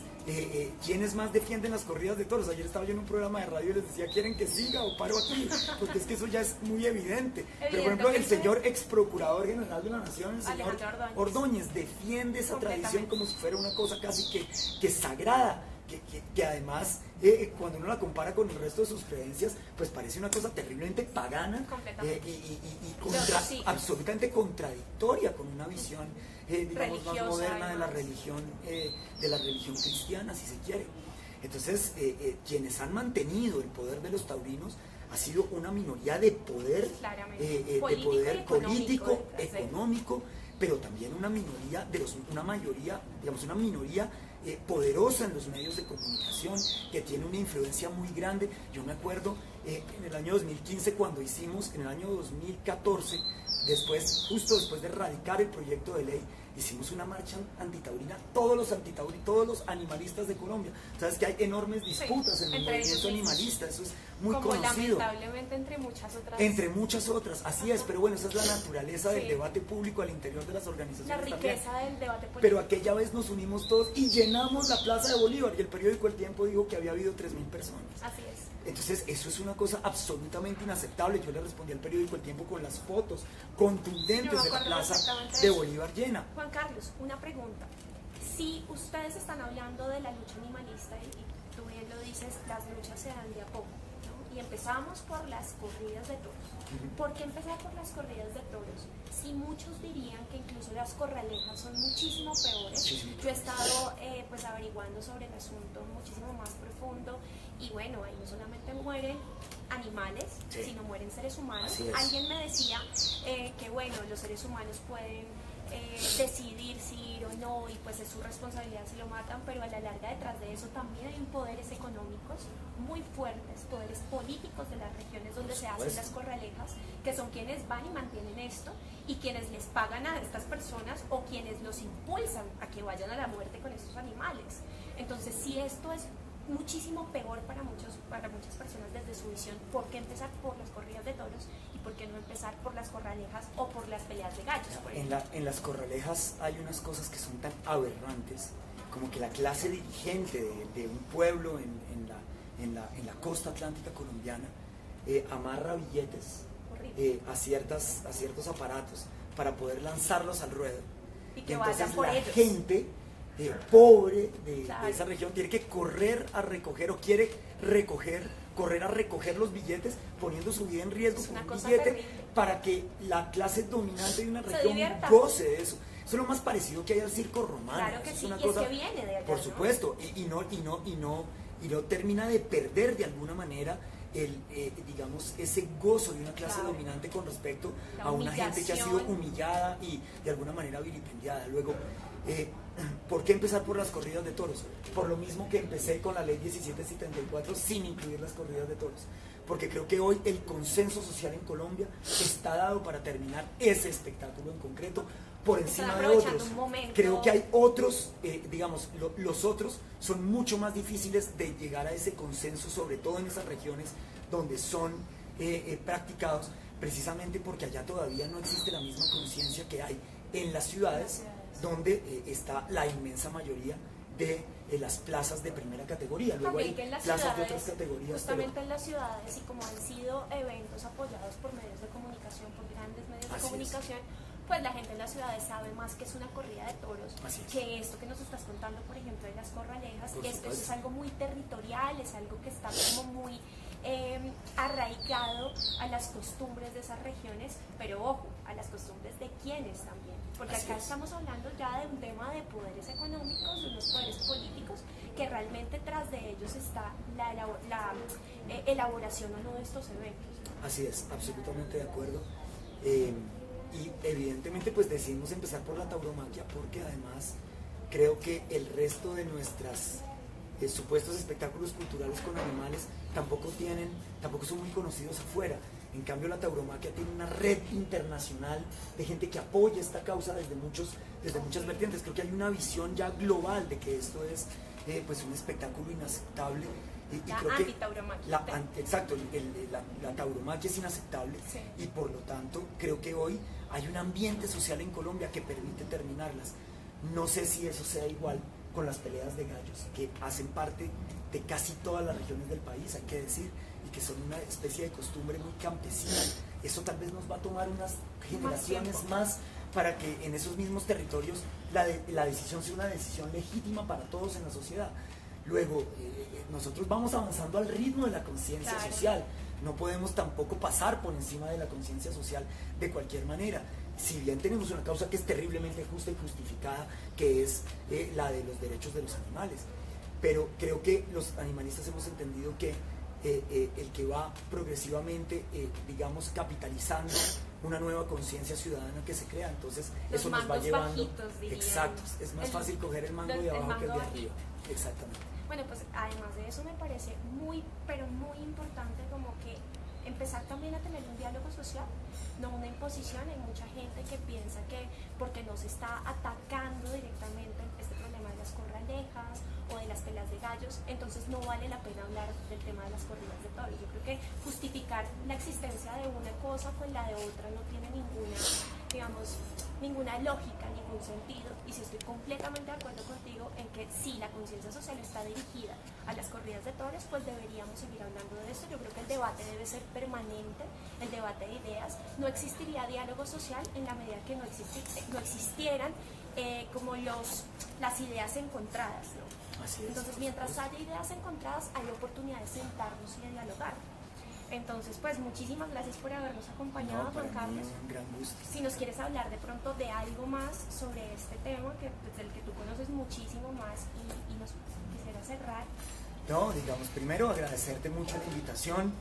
¿quiénes más defienden las corridas de toros? Ayer estaba yo en un programa de radio y les decía: ¿quieren que siga o paro aquí? Porque es que eso ya es muy evidente. Pero por ejemplo, el señor ex procurador general de la Nación, el señor Ordóñez, defiende esa tradición como si fuera una cosa casi que sagrada. que además cuando uno la compara con el resto de sus creencias, pues parece una cosa terriblemente pagana Sí. absolutamente contradictoria con una visión digamos más moderna de la religión cristiana, si se quiere. Entonces quienes han mantenido el poder de los taurinos ha sido una minoría de poder, de poder político, económico, pero también una minoría una minoría poderosa en los medios de comunicación, que tiene una influencia muy grande. Yo me acuerdo en el año 2015 cuando hicimos, en el año 2014, justo después de radicar el proyecto de ley, hicimos una marcha antitaurina, todos los animalistas de Colombia. Sabes que hay enormes disputas en el movimiento animalista, eso es muy conocido. Lamentablemente entre muchas otras. Entre muchas otras, así es, pero bueno, esa es la naturaleza del debate público al interior de las organizaciones. La riqueza del debate político. Pero aquella vez nos unimos todos y llenamos la Plaza de Bolívar, y el periódico El Tiempo dijo que había habido 3.000 personas. Así es. Entonces eso es una cosa absolutamente inaceptable. Yo le respondí al periódico El Tiempo con las fotos contundentes de la Plaza de Bolívar llena. Juan Carlos, una pregunta. Si ustedes están hablando de la lucha animalista y tú bien lo dices, las luchas se dan de a poco, ¿no? Y empezamos por las corridas de toros. ¿Por qué empezar por las corridas de toros? Si muchos dirían que incluso las corralejas son muchísimo peores. Yo he estado pues averiguando sobre el asunto muchísimo más profundo y bueno, ahí no solamente mueren animales, sino mueren seres humanos. Alguien me decía que bueno, los seres humanos pueden decidir si ir o no y pues es su responsabilidad si lo matan, pero a la larga detrás de eso también hay poderes económicos muy fuertes, poderes políticos de las regiones donde se hacen las corralejas, que son quienes van y mantienen esto y quienes les pagan a estas personas o quienes los impulsan a que vayan a la muerte con estos animales. Entonces, si esto es muchísimo peor para muchas personas desde su visión, ¿por qué empezar por las corridas de toros y por qué no empezar por las corralejas o por las peleas de gallos? En las corralejas hay unas cosas que son tan aberrantes, como que la clase dirigente de un pueblo en la costa atlántica colombiana amarra billetes a ciertos aparatos para poder lanzarlos al ruedo. Y que entonces vayan por la ellos. gente pobre de esa región tiene que correr a recoger o quiere correr a recoger los billetes, poniendo su vida en riesgo con un billete terrible, para que la clase dominante de una región divierta. goce de eso. Eso es lo más parecido que hay al circo romano. Claro que es sí, una y cosa, es que viene de allá, por ¿no? supuesto, y no termina de perder de alguna manera digamos, ese gozo de una clase dominante con respecto a una gente que ha sido humillada y de alguna manera vilipendiada. Luego, ¿por qué empezar por las corridas de toros? Por lo mismo que empecé con la ley 1774 sin incluir las corridas de toros. Porque creo que hoy el consenso social en Colombia está dado para terminar ese espectáculo en concreto por encima de otros. Creo que hay otros, digamos, los otros son mucho más difíciles de llegar a ese consenso, sobre todo en esas regiones donde son practicados, precisamente porque allá todavía no existe la misma conciencia que hay en las ciudades, donde está la inmensa mayoría de las plazas de primera categoría. Luego hay plazas de otras categorías. Justamente en las ciudades, y como han sido eventos apoyados por medios de comunicación, por grandes medios de comunicación, pues la gente en las ciudades sabe más que es una corrida de toros, que esto que nos estás contando, por ejemplo, de las corralejas. Esto es algo muy territorial, es algo que está como muy arraigado a las costumbres de esas regiones, pero ojo, a las costumbres de quienes también, porque acá estamos hablando ya de un tema de poderes económicos, de unos poderes políticos, que realmente tras de ellos está la elaboración o no de estos eventos. Así es, absolutamente de acuerdo. Y evidentemente pues decidimos empezar por la tauromaquia porque además creo que el resto de nuestras supuestos espectáculos culturales con animales tampoco son muy conocidos afuera. En cambio la tauromaquia tiene una red internacional de gente que apoya esta causa desde muchas vertientes. Creo que hay una visión ya global de que esto es pues un espectáculo inaceptable. La antitauromaquia. Exacto, la tauromaquia es inaceptable, y por lo tanto creo que hoy hay un ambiente social en Colombia que permite terminarlas. No sé si eso sea igual con las peleas de gallos, que hacen parte de casi todas las regiones del país, hay que decir, y que son una especie de costumbre muy campesina. Eso tal vez nos va a tomar unas generaciones más para que en esos mismos territorios la decisión sea una decisión legítima para todos en la sociedad. Luego, nosotros vamos avanzando al ritmo de la conciencia social. No podemos tampoco pasar por encima de la conciencia social de cualquier manera. Si bien tenemos una causa que es terriblemente justa y justificada, que es la de los derechos de los animales, pero creo que los animalistas hemos entendido que el que va progresivamente, digamos, capitalizando una nueva conciencia ciudadana que se crea, entonces los eso nos va llevando. Bajitos, exacto, es más fácil coger el mango de abajo que el de arriba. Exactamente. Bueno, pues además de eso me parece muy, pero muy importante como que empezar también a tener un diálogo social, no una imposición. Hay mucha gente que piensa que porque no se está atacando directamente este problema de las corralejas o de las peleas de gallos, entonces no vale la pena hablar del tema de las corridas de toros. Yo creo que justificar la existencia de una cosa con la de otra no tiene ninguna, digamos, ninguna lógica, ningún sentido, y sí estoy completamente de acuerdo contigo en que si la conciencia social está dirigida a las corridas de toros, pues deberíamos seguir hablando de esto. Yo creo que el debate debe ser permanente, el debate de ideas. No existiría diálogo social en la medida que no existieran como las ideas encontradas, ¿no? Así es. Entonces, mientras haya ideas encontradas, hay oportunidad de sentarnos y de dialogar. Entonces, pues muchísimas gracias por habernos acompañado, Juan Carlos. Un gran gusto. Si nos quieres hablar de pronto de algo más sobre este tema, que del que tú conoces muchísimo más y nos quisiera cerrar. No, digamos, primero agradecerte mucho la invitación.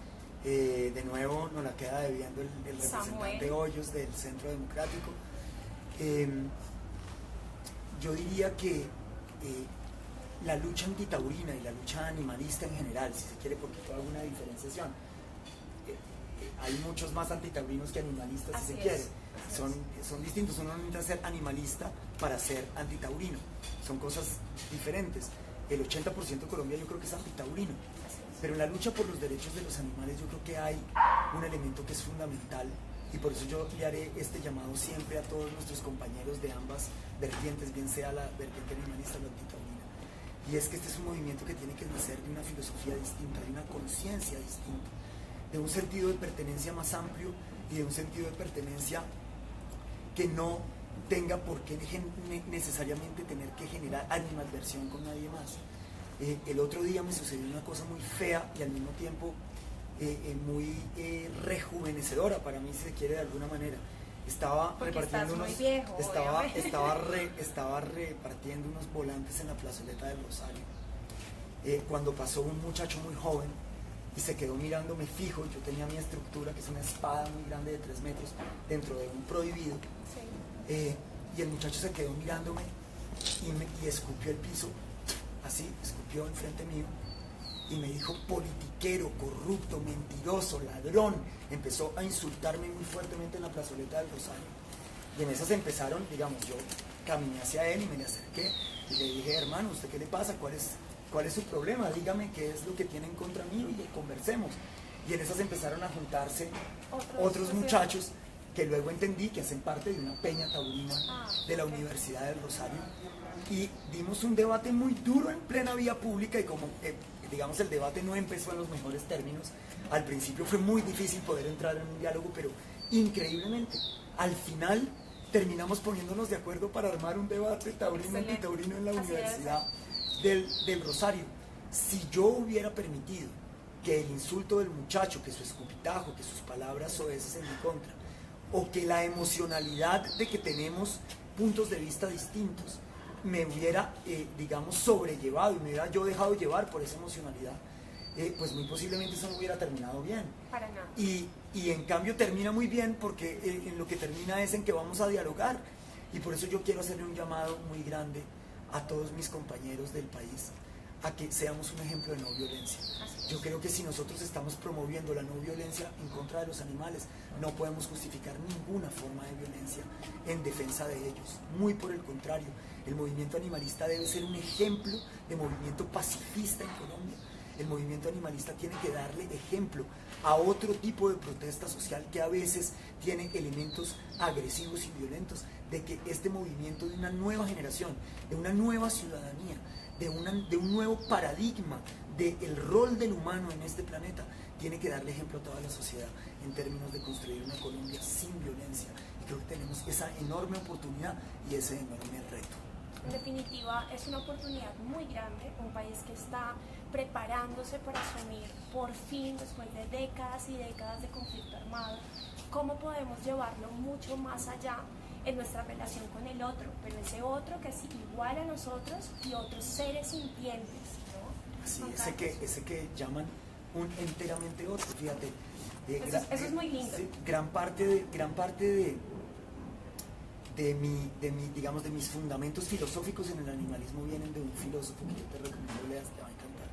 De nuevo nos la queda debiendo el representante Hoyos del Centro Democrático. Yo diría que la lucha antitaurina y la lucha animalista en general, si se quiere, porque hago una diferenciación, hay muchos más antitaurinos que animalistas, si se quiere. Son distintos. Uno no necesita ser animalista para ser antitaurino. Son cosas diferentes. El 80% de Colombia yo creo que es antitaurino. Pero en la lucha por los derechos de los animales yo creo que hay un elemento que es fundamental, y por eso yo le haré este llamado siempre a todos nuestros compañeros de ambas vertientes, bien sea la vertiente animalista o la antitaurina. Y es que este es un movimiento que tiene que nacer de una filosofía distinta, de una conciencia distinta, de un sentido de pertenencia más amplio y de un sentido de pertenencia que no tenga por qué necesariamente tener que generar animadversión con nadie más. El otro día me sucedió una cosa muy fea y al mismo tiempo muy rejuvenecedora para mí, si se quiere, de alguna manera. Estaba repartiendo estaba repartiendo unos volantes en la plazoleta del Rosario, cuando pasó un muchacho muy joven y se quedó mirándome fijo. Yo tenía mi estructura, que es una espada muy grande de 3 metros, dentro de un prohibido. Sí. Y el muchacho se quedó mirándome y escupió el piso, así, escupió enfrente mío, y me dijo: politiquero, corrupto, mentiroso, ladrón. Empezó a insultarme muy fuertemente en la plazoleta del Rosario. Y en esas empezaron, digamos, yo caminé hacia él y me le acerqué y le dije: hermano, ¿usted qué le pasa? ¿Cuál es su problema? Dígame qué es lo que tiene en contra mío y conversemos. Y en esas empezaron a juntarse otros muchachos que luego entendí que hacen parte de una peña taurina de la Universidad del Rosario. Y dimos un debate muy duro en plena vía pública, y como digamos, el debate no empezó en los mejores términos. Al principio fue muy difícil poder entrar en un diálogo, pero increíblemente, al final terminamos poniéndonos de acuerdo para armar un debate taurino-antitaurino en la Universidad del Rosario. Si yo hubiera permitido que el insulto del muchacho, que su escupitajo, que sus palabras soeces en mi contra, o que la emocionalidad de que tenemos puntos de vista distintos, me hubiera, digamos, sobrellevado y me hubiera yo dejado llevar por esa emocionalidad, pues muy posiblemente eso no hubiera terminado bien. Para nada. Y en cambio termina muy bien, porque en lo que termina es en que vamos a dialogar. Y por eso yo quiero hacerle un llamado muy grande a todos mis compañeros del país, a que seamos un ejemplo de no violencia. Yo creo que si nosotros estamos promoviendo la no violencia en contra de los animales, no podemos justificar ninguna forma de violencia en defensa de ellos. Muy por el contrario, el movimiento animalista debe ser un ejemplo de movimiento pacifista en Colombia. El movimiento animalista tiene que darle ejemplo a otro tipo de protesta social que a veces tiene elementos agresivos y violentos, de que este movimiento de una nueva generación, de una nueva ciudadanía, de un nuevo paradigma del rol del humano en este planeta, tiene que darle ejemplo a toda la sociedad en términos de construir una Colombia sin violencia. Y creo que tenemos esa enorme oportunidad y ese enorme reto. En definitiva, es una oportunidad muy grande, un país que está preparándose para asumir por fin, después de décadas y décadas de conflicto armado, cómo podemos llevarlo mucho más allá en nuestra relación con el otro, pero ese otro que es igual a nosotros y otros seres sintientes, ¿no? Sí, ese que llaman un enteramente otro, fíjate. Eso es muy lindo. Sí, gran parte de mis fundamentos filosóficos en el animalismo vienen de un filósofo que yo te recomiendo leas, te va a encantar,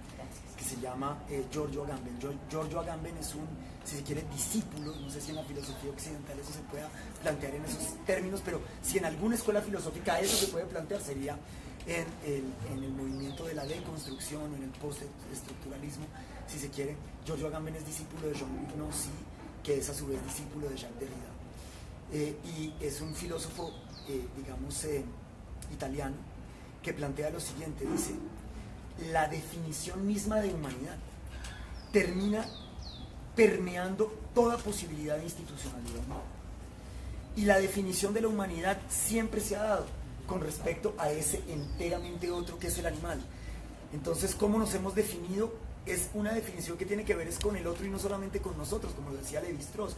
que se llama Giorgio Agamben. Giorgio Agamben es un, si se quiere, discípulo, no sé si en la filosofía occidental eso se pueda plantear en esos términos, pero si en alguna escuela filosófica eso se puede plantear sería en el movimiento de la deconstrucción o en el postestructuralismo, si se quiere. Giorgio Agamben es discípulo de Jean-Luc Nancy, que es a su vez discípulo de Jacques Derrida. Y es un filósofo, italiano, que plantea lo siguiente, dice: la definición misma de humanidad termina permeando toda posibilidad de institucionalidad humana. Y la definición de la humanidad siempre se ha dado con respecto a ese enteramente otro que es el animal. Entonces, ¿cómo nos hemos definido? Es una definición que tiene que ver es con el otro y no solamente con nosotros, como lo decía Lévi-Strauss.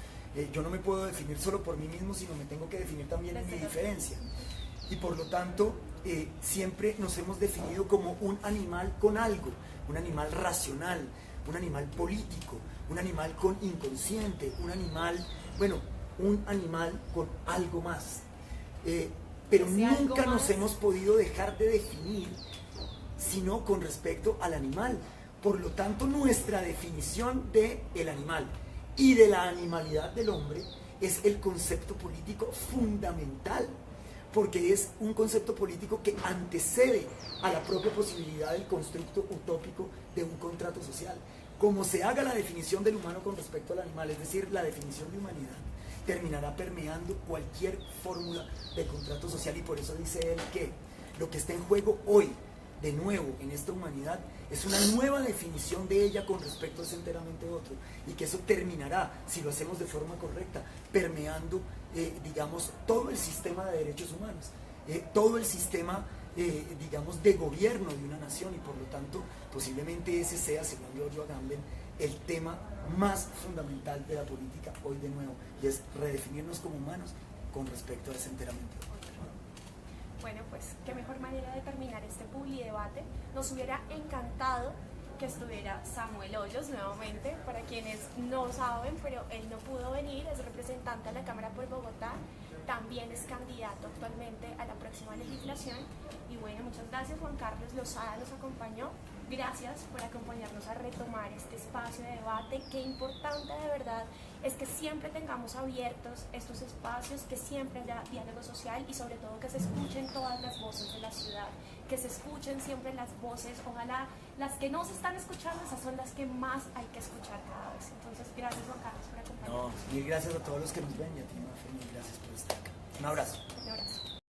Yo no me puedo definir solo por mí mismo, sino me tengo que definir también en mi diferencia. Y por lo tanto, siempre nos hemos definido como un animal con algo, un animal racional, un animal político, un animal con inconsciente, un animal con algo más. Pero nunca nos hemos podido dejar de definir, sino con respecto al animal. Por lo tanto, nuestra definición del animal y de la animalidad del hombre es el concepto político fundamental, porque es un concepto político que antecede a la propia posibilidad del constructo utópico de un contrato social. Como se haga la definición del humano con respecto al animal, es decir, la definición de humanidad, terminará permeando cualquier fórmula de contrato social, y por eso dice él que lo que está en juego hoy, de nuevo, en esta humanidad, es una nueva definición de ella con respecto a ese enteramente otro, y que eso terminará, si lo hacemos de forma correcta, permeando, todo el sistema de derechos humanos, todo el sistema, de gobierno de una nación, y por lo tanto, posiblemente ese sea, según Giorgio Agamben, el tema más fundamental de la política hoy de nuevo, y es redefinirnos como humanos con respecto a ese enteramente otro. Bueno, pues qué mejor manera de terminar este publidebate. Nos hubiera encantado que estuviera Samuel Hoyos nuevamente, para quienes no saben, pero él no pudo venir, es representante a la Cámara por Bogotá, también es candidato actualmente a la próxima legislación. Y bueno, muchas gracias. Juan Carlos Lozada nos acompañó. Gracias por acompañarnos a retomar este espacio de debate. Qué importante de verdad es que siempre tengamos abiertos estos espacios, que siempre haya diálogo social y sobre todo que se escuchen todas las voces de la ciudad, que se escuchen siempre las voces, ojalá las que no se están escuchando, esas son las que más hay que escuchar cada vez. Entonces, gracias Juan Carlos por acompañarnos. Mil gracias a todos los que nos ven y a ti, Mafe, mil gracias por estar acá. Un abrazo.